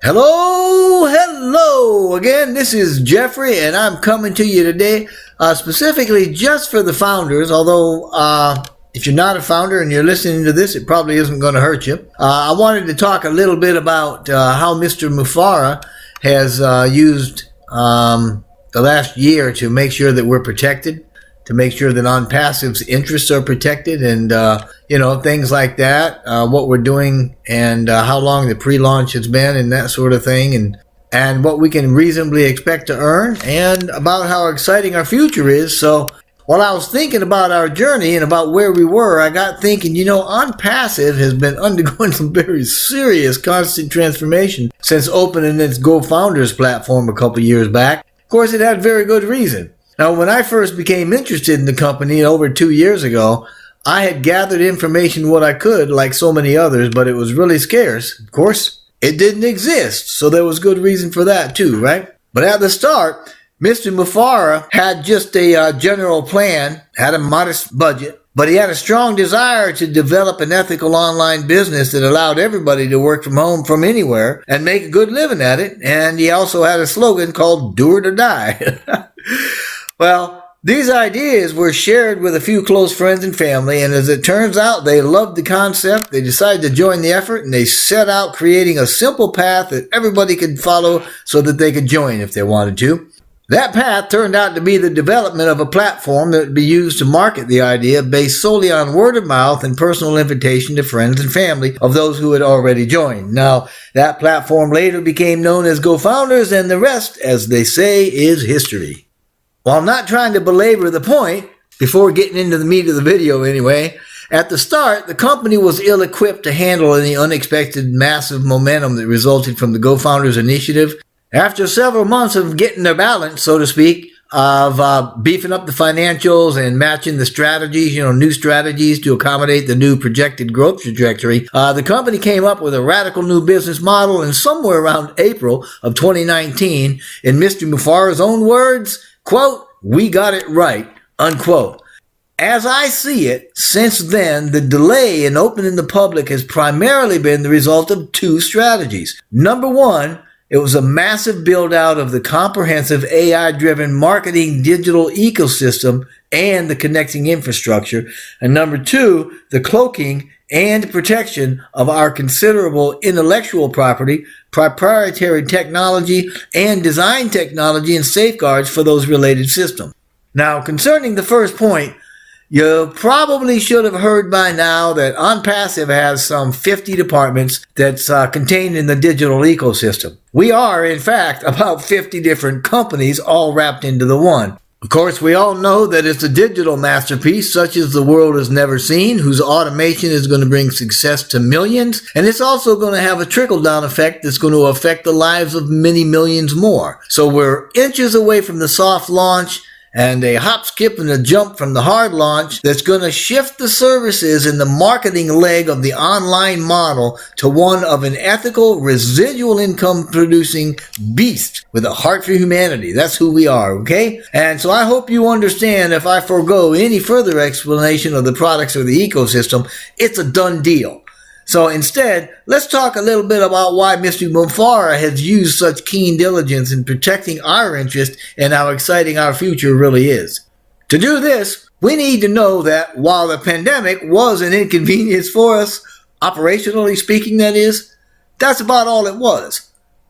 Hello again. This is Jeffrey, and I'm coming to you today specifically just for the founders. Although, if you're not a founder and you're listening to this, it probably isn't going to hurt you. I wanted to talk a little bit about how Mr. Mufareh has used the last year to make sure that we're protected, to make sure that Onpassive's interests are protected, and things like that, what we're doing, and how long the pre-launch has been, and that sort of thing, and what we can reasonably expect to earn, and about how exciting our future is. So while I was thinking about our journey and about where we were, I got thinking, Onpassive has been undergoing some very serious constant transformation since opening its GoFounders platform a couple years back. Of course, it had very good reason. Now, when I first became interested in the company over 2 years ago, I had gathered information what I could, like so many others, but it was really scarce. Of course, it didn't exist, so there was good reason for that too, right? But at the start, Mr. Mufareh had just a general plan, had a modest budget, but he had a strong desire to develop an ethical online business that allowed everybody to work from home from anywhere and make a good living at it. And he also had a slogan called "Do it or Die." Well, these ideas were shared with a few close friends and family, and as it turns out, they loved the concept. They decided to join the effort, and they set out creating a simple path that everybody could follow so that they could join if they wanted to. That path turned out to be the development of a platform that would be used to market the idea based solely on word of mouth and personal invitation to friends and family of those who had already joined. Now, that platform later became known as GoFounders, and the rest, as they say, is history. While I'm not trying to belabor the point, before getting into the meat of the video anyway, at the start, the company was ill-equipped to handle any unexpected massive momentum that resulted from the GoFounders initiative. After several months of getting their balance, so to speak, of beefing up the financials and matching the strategies, new strategies to accommodate the new projected growth trajectory, the company came up with a radical new business model, and somewhere around April of 2019, in Mr. Mufareh's own words, quote, "We got it right," unquote. As I see it, since then, the delay in opening the public has primarily been the result of two strategies. Number one, it was a massive build-out of the comprehensive AI-driven marketing digital ecosystem and the connecting infrastructure. And number two, the cloaking and protection of our considerable intellectual property, proprietary technology, and design technology and safeguards for those related systems. Now, concerning the first point, you probably should have heard by now that Onpassive has some 50 departments that's contained in the digital ecosystem. We are, in fact, about 50 different companies all wrapped into the one. Of course, we all know that it's a digital masterpiece such as the world has never seen, whose automation is going to bring success to millions, and it's also going to have a trickle-down effect that's going to affect the lives of many millions more. So we're inches away from the soft launch, and a hop, skip, and a jump from the hard launch that's going to shift the services and the marketing leg of the online model to one of an ethical, residual income producing beast with a heart for humanity. That's who we are, okay? And so I hope you understand, if I forego any further explanation of the products or the ecosystem, it's a done deal. So instead, let's talk a little bit about why Mr. Mufareh has used such keen diligence in protecting our interest and how exciting our future really is. To do this, we need to know that while the pandemic was an inconvenience for us, operationally speaking that is, that's about all it was.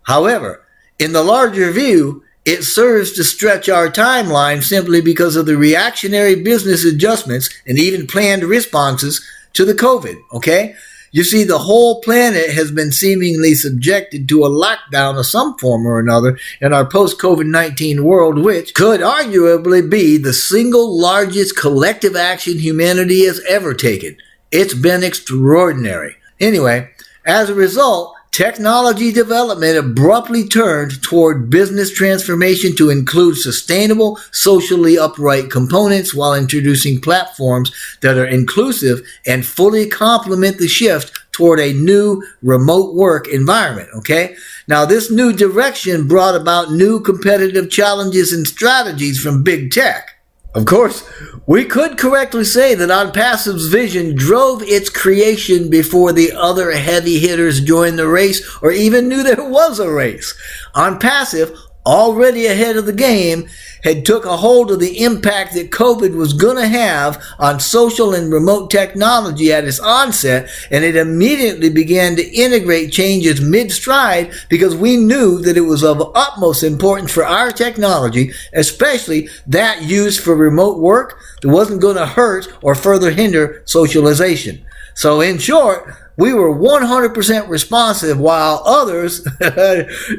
However, in the larger view, it serves to stretch our timeline simply because of the reactionary business adjustments and even planned responses to the COVID, okay? You see, the whole planet has been seemingly subjected to a lockdown of some form or another in our post-COVID-19 world, which could arguably be the single largest collective action humanity has ever taken. It's been extraordinary. Anyway, as a result, technology development abruptly turned toward business transformation to include sustainable, socially upright components while introducing platforms that are inclusive and fully complement the shift toward a new remote work environment, okay? Now, this new direction brought about new competitive challenges and strategies from big tech. Of course, we could correctly say that Onpassive's vision drove its creation before the other heavy hitters joined the race or even knew there was a race. Onpassive, already ahead of the game, had took a hold of the impact that COVID was going to have on social and remote technology at its onset, and it immediately began to integrate changes mid-stride because we knew that it was of utmost importance for our technology, especially that used for remote work, that wasn't going to hurt or further hinder socialization. So in short, we were 100% responsive while others,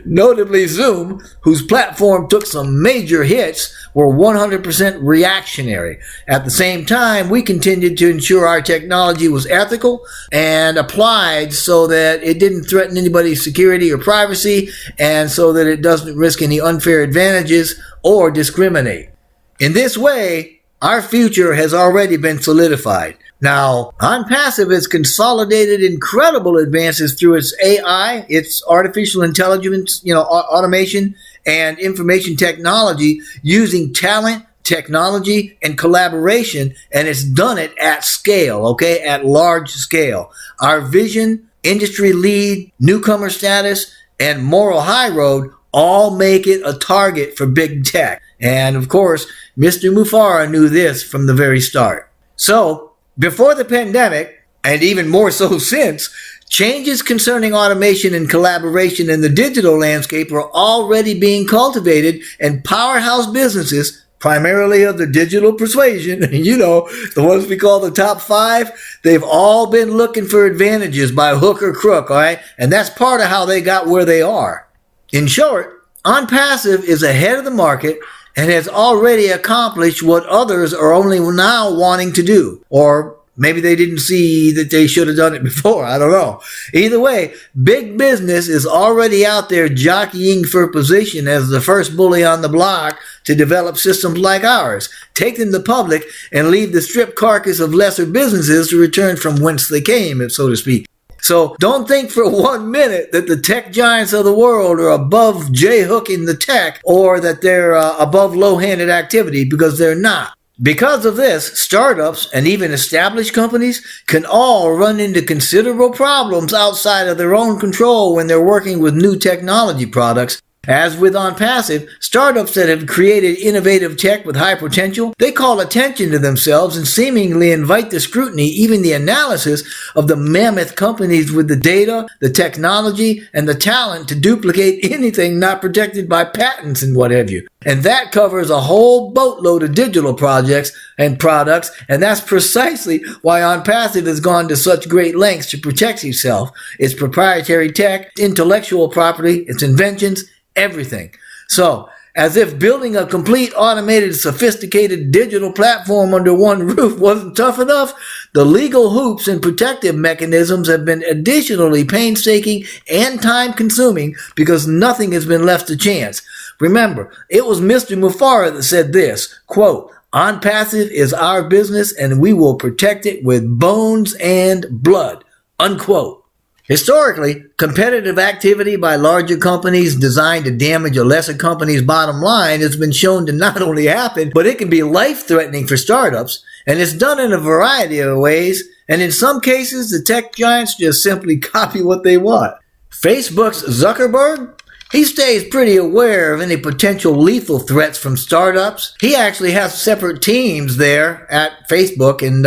notably Zoom, whose platform took some major hits, were 100% reactionary. At the same time, we continued to ensure our technology was ethical and applied so that it didn't threaten anybody's security or privacy, and so that it doesn't risk any unfair advantages or discriminate. In this way, our future has already been solidified. Now, Onpassive has consolidated incredible advances through its AI, its artificial intelligence, automation and information technology using talent, technology, and collaboration, and it's done it at scale, okay, at large scale. Our vision, industry lead, newcomer status, and moral high road all make it a target for big tech. And of course, Mr. Mufareh knew this from the very start. So, before the pandemic, and even more so since, changes concerning automation and collaboration in the digital landscape were already being cultivated, and powerhouse businesses, primarily of the digital persuasion, the ones we call the top 5, they've all been looking for advantages by hook or crook, all right? And that's part of how they got where they are. In short, Onpassive is ahead of the market and has already accomplished what others are only now wanting to do. Or maybe they didn't see that they should have done it before. I don't know. Either way, big business is already out there jockeying for position as the first bully on the block to develop systems like ours, take them to public, and leave the stripped carcass of lesser businesses to return from whence they came, so to speak. So don't think for 1 minute that the tech giants of the world are above J-hooking the tech or that they're above low-handed activity, because they're not. Because of this, startups and even established companies can all run into considerable problems outside of their own control when they're working with new technology products. As with Onpassive, startups that have created innovative tech with high potential, they call attention to themselves and seemingly invite the scrutiny, even the analysis, of the mammoth companies with the data, the technology, and the talent to duplicate anything not protected by patents and what have you. And that covers a whole boatload of digital projects and products, and that's precisely why Onpassive has gone to such great lengths to protect itself, its proprietary tech, intellectual property, its inventions, everything. So, as if building a complete automated, sophisticated digital platform under one roof wasn't tough enough, the legal hoops and protective mechanisms have been additionally painstaking and time-consuming because nothing has been left to chance. Remember, it was Mr. Mufareh that said this, quote, "Onpassive is our business and we will protect it with bones and blood," unquote. Historically, competitive activity by larger companies designed to damage a lesser company's bottom line has been shown to not only happen, but it can be life-threatening for startups, and it's done in a variety of ways, and in some cases, the tech giants just simply copy what they want. Facebook's Zuckerberg? He stays pretty aware of any potential lethal threats from startups. He actually has separate teams there at Facebook, and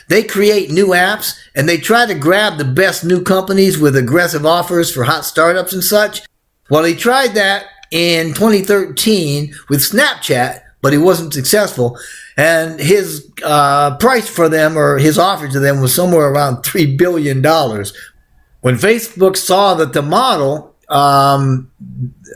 they create new apps, and they try to grab the best new companies with aggressive offers for hot startups and such. Well, he tried that in 2013 with Snapchat, but he wasn't successful. And his price for them, or his offer to them, was somewhere around $3 billion. When Facebook saw that the model,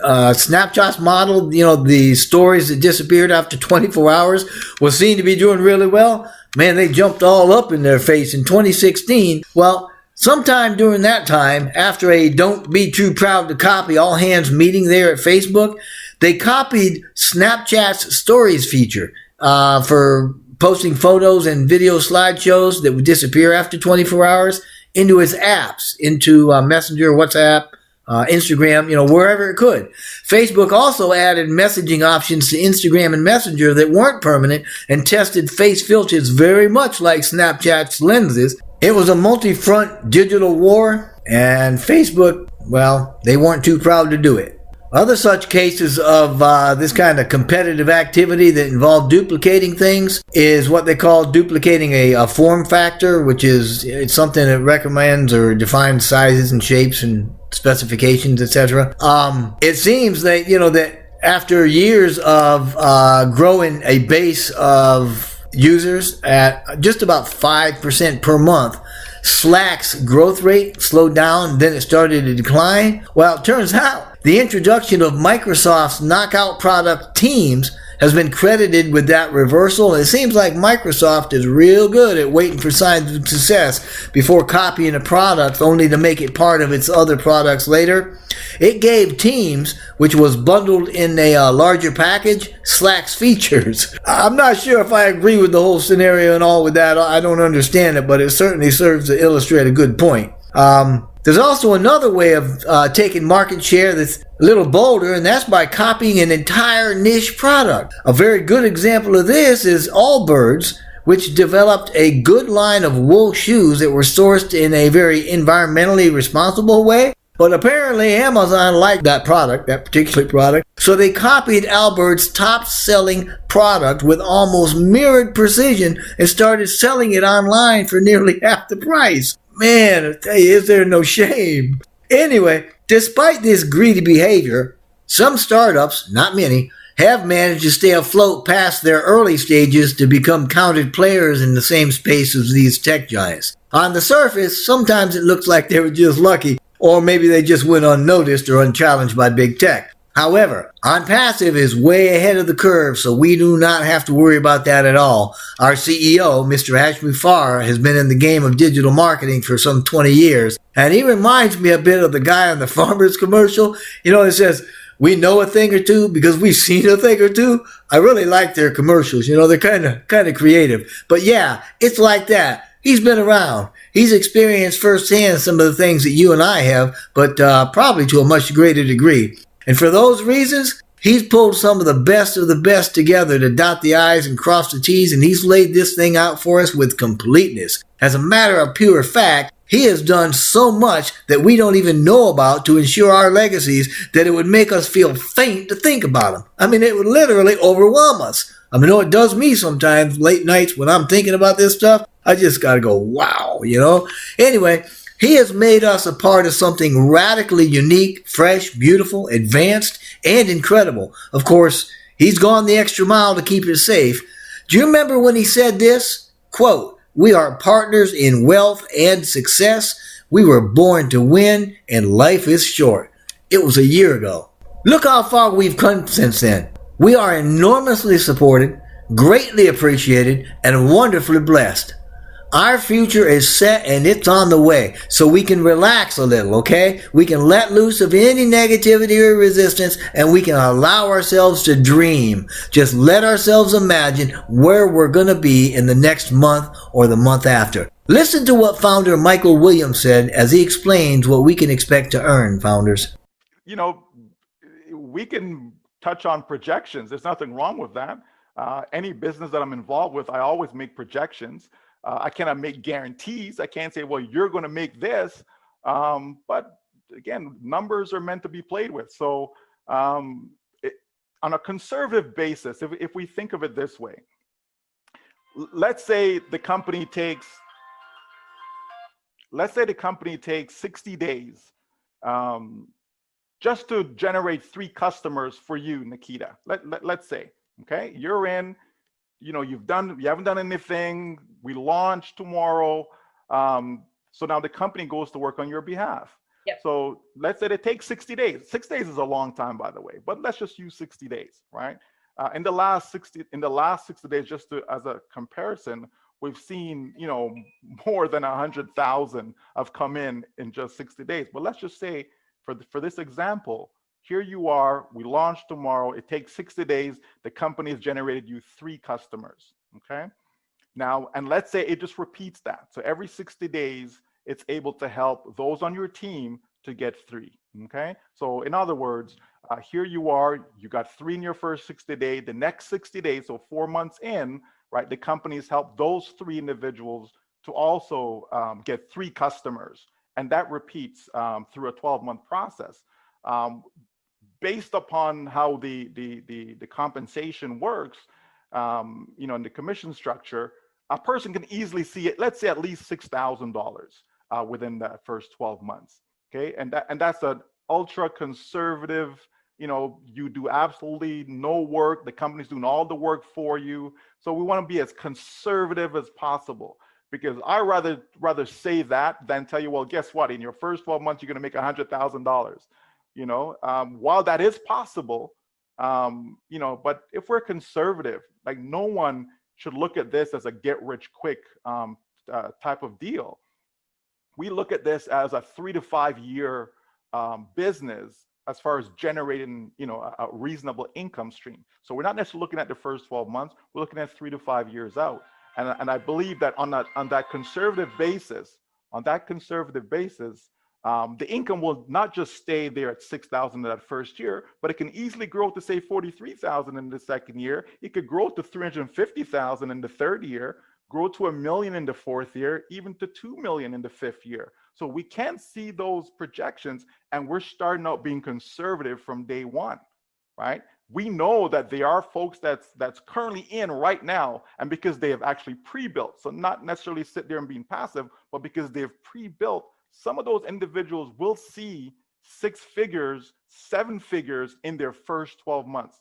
Snapchat's model, the stories that disappeared after 24 hours, was seen to be doing really well, man, they jumped all up in their face in 2016. Well, sometime during that time, after a don't be too proud to copy all hands meeting there at Facebook, they copied Snapchat's stories feature for posting photos and video slideshows that would disappear after 24 hours into his apps, into Messenger, WhatsApp, Instagram, wherever it could. Facebook also added messaging options to Instagram and Messenger that weren't permanent and tested face filters very much like Snapchat's lenses. It was a multi-front digital war, and Facebook, well, they weren't too proud to do it. Other such cases of this kind of competitive activity that involve duplicating things is what they call duplicating a form factor, which is it's something that recommends or defines sizes and shapes and specifications, etc. It seems that that after years of growing a base of users at just about 5% per month, Slack's growth rate slowed down, then it started to decline. Well, it turns out the introduction of Microsoft's knockout product Teams has been credited with that reversal. It seems like Microsoft is real good at waiting for signs of success before copying a product only to make it part of its other products later. It gave Teams, which was bundled in a larger package, Slack's features. I'm not sure if I agree with the whole scenario and all with that. I don't understand it, but it certainly serves to illustrate a good point. There's also another way of taking market share that's a little bolder, and that's by copying an entire niche product. A very good example of this is Allbirds, which developed a good line of wool shoes that were sourced in a very environmentally responsible way. But apparently Amazon liked that particular product, so they copied Allbirds' top-selling product with almost mirrored precision and started selling it online for nearly half the price. Man, I tell you, is there no shame? Anyway, despite this greedy behavior, some startups, not many, have managed to stay afloat past their early stages to become counted players in the same space as these tech giants. On the surface, sometimes it looks like they were just lucky, or maybe they just went unnoticed or unchallenged by big tech. However, Onpassive is way ahead of the curve, so we do not have to worry about that at all. Our CEO, Mr. Ash Mufareh, has been in the game of digital marketing for some 20 years, and he reminds me a bit of the guy on the Farmers commercial. It says, "We know a thing or two because we've seen a thing or two." I really like their commercials. They're kind of creative. But yeah, it's like that. He's been around. He's experienced firsthand some of the things that you and I have, but probably to a much greater degree. And for those reasons, he's pulled some of the best together to dot the I's and cross the T's, and he's laid this thing out for us with completeness. As a matter of pure fact, he has done so much that we don't even know about to ensure our legacies that it would make us feel faint to think about them. I mean, it would literally overwhelm us. I mean, it does me sometimes, late nights when I'm thinking about this stuff. I just gotta go, wow, Anyway, he has made us a part of something radically unique, fresh, beautiful, advanced, and incredible. Of course, he's gone the extra mile to keep it safe. Do you remember when he said this? Quote, "We are partners in wealth and success. We were born to win, and life is short." It was a year ago. Look how far we've come since then. We are enormously supported, greatly appreciated, and wonderfully blessed. Our future is set and it's on the way, so we can relax a little, okay? We can let loose of any negativity or resistance, and we can allow ourselves to dream. Just let ourselves imagine where we're going to be in the next month or the month after. Listen to what founder Michael Williams said as he explains what we can expect to earn, founders. We can touch on projections. There's nothing wrong with that. Any business that I'm involved with, I always make projections. I cannot make guarantees. I can't say, well, you're going to make this. But again, numbers are meant to be played with. So on a conservative basis, if we think of it this way, let's say the company takes 60 days just to generate 3 customers for you, Nikita. Let's say, okay, you're in. You haven't done anything. We launch tomorrow. So now the company goes to work on your behalf. Yep. So let's say it takes 60 days. 6 days is a long time, by the way, but let's just use 60 days, right? In the last 60 days, as a comparison, we've seen, more than 100,000 have come in just 60 days. But let's just say for this example, here you are, we launch tomorrow, it takes 60 days, the company has generated you 3 customers, okay? Now, and let's say it just repeats that. So every 60 days, it's able to help those on your team to get 3. Okay, so in other words, here you are, you got 3 in your first 60 days. The next 60 days, so 4 months in, right, the companies help those 3 individuals to also get 3 customers, and that repeats through a 12-month process. Based upon how the compensation works, you know, in the commission structure, a person can easily see it, let's say at least $6,000 within that first 12 months. Okay, and that's an ultra conservative, you know, you do absolutely no work, the company's doing all the work for you. So we want to be as conservative as possible, because I rather say that than tell you, well, guess what, in your first 12 months you're going to make $100,000. You know, while that is possible, you know, but if we're conservative, like, no one should look at this as a get rich quick type of deal. We look at this as a 3 to 5 year business as far as generating, you know, a reasonable income stream. So we're not necessarily looking at the first 12 months. We're looking at 3 to 5 years out. And I believe that on that conservative basis, the income will not just stay there at $6,000 that first year, but it can easily grow to, say, $43,000 in the second year. It could grow to $350,000 in the third year, grow to $1 million in the fourth year, even to $2 million in the fifth year. So we can see those projections, and we're starting out being conservative from day one, right? We know that there are folks that's currently in right now, and because they have actually pre-built, so not necessarily sit there and being passive, but because they've pre-built, some of those individuals will see 6 figures, 7 figures in their first 12 months.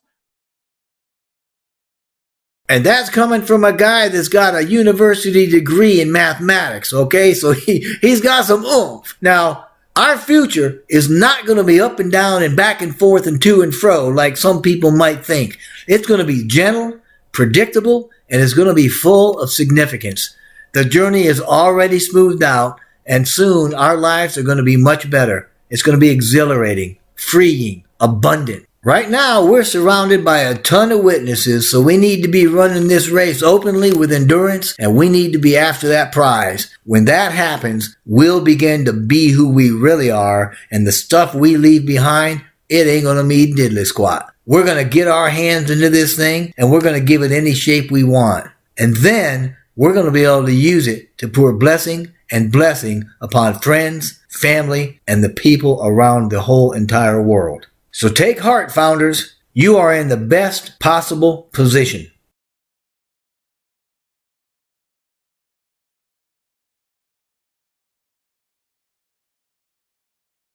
And that's coming from a guy that's got a university degree in mathematics, okay? So he's got some oomph. Now, our future is not going to be up and down and back and forth and to and fro like some people might think. It's going to be gentle, predictable, and it's going to be full of significance. The journey is already smoothed out, and soon our lives are going to be much better. It's going to be exhilarating, freeing, abundant. Right now, we're surrounded by a ton of witnesses, so we need to be running this race openly with endurance, and we need to be after that prize. When that happens, we'll begin to be who we really are, and the stuff we leave behind, it ain't going to mean diddly squat. We're going to get our hands into this thing, and we're going to give it any shape we want. And then we're going to be able to use it to pour blessing and blessing upon friends, family, and the people around the whole entire world. So take heart, founders. You are in the best possible position.